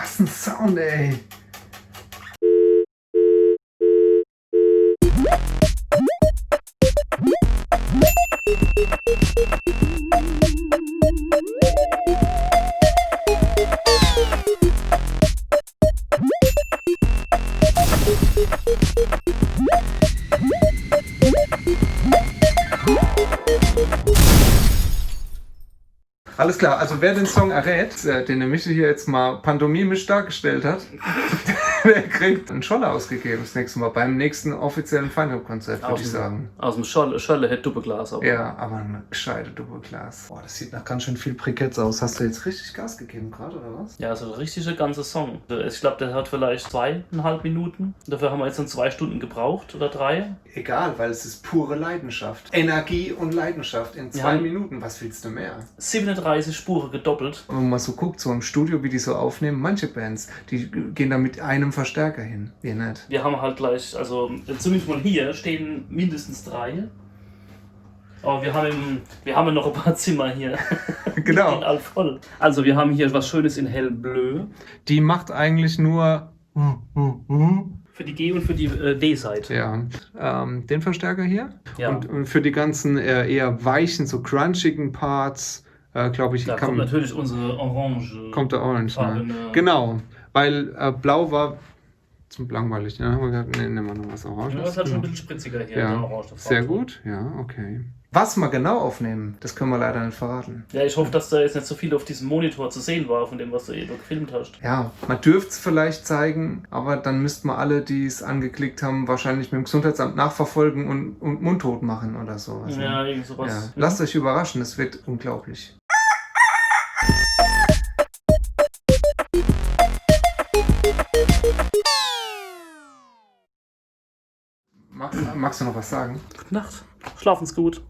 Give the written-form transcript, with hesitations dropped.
Was ein Sound, ey. Alles klar, also wer den Song errät, den der Michi hier jetzt mal pantomimisch dargestellt hat, der kriegt einen Scholler ausgegeben das nächste Mal beim nächsten offiziellen Feinripp-Konzert, würde ich sagen. Aus dem Scholle hätte Doppelglas. Aber. Ja, aber ein gescheite Doppelglas. Boah, das sieht nach ganz schön viel Briketts aus. Hast du jetzt richtig Gas gegeben gerade, oder was? Ja, also der richtige ganze Song. Ich glaube, der hat vielleicht 2,5 Minuten. Dafür haben wir jetzt dann 2 Stunden gebraucht oder 3. Egal, weil es ist pure Leidenschaft. Energie und Leidenschaft in 2 Minuten. Was willst du mehr? 37 Spuren gedoppelt. Wenn man mal so guckt, so im Studio, wie die so aufnehmen, manche Bands, die gehen da mit einem Verstärker hin. Wir nicht. Wir haben halt gleich, also zumindest mal hier stehen mindestens 3. Aber wir haben noch ein paar Zimmer hier. Genau. Die sind all voll. Also wir haben hier was Schönes in hellbleu. Die macht eigentlich nur Für die G- und für die D-Seite. ja, den Verstärker hier. Ja. Und für die ganzen eher weichen, so crunchigen Parts, glaube ich, Da kommt natürlich unsere Orange. kommt der Orange. Ne? Ne? Genau, weil Blau war zum langweilig. Ne? Haben wir gesagt, nee, nehmen wir noch was Orange. Ja, das ist halt schon ein bisschen spritziger hier. Ja, der Orange, der sehr Farbton. gut. Ja, okay. Was wir genau aufnehmen, das können wir leider nicht verraten. Ja, ich hoffe, dass da jetzt nicht so viel auf diesem Monitor zu sehen war, von dem, was du eben gefilmt hast. Ja, man dürfte es vielleicht zeigen, aber dann müssten wir alle, die es angeklickt haben, wahrscheinlich mit dem Gesundheitsamt nachverfolgen und mundtot machen oder sowas. Ne? Ja, irgend sowas. Ja. Lasst euch überraschen, es wird unglaublich. Magst du noch was sagen? Gute Nacht. Schlafen's gut.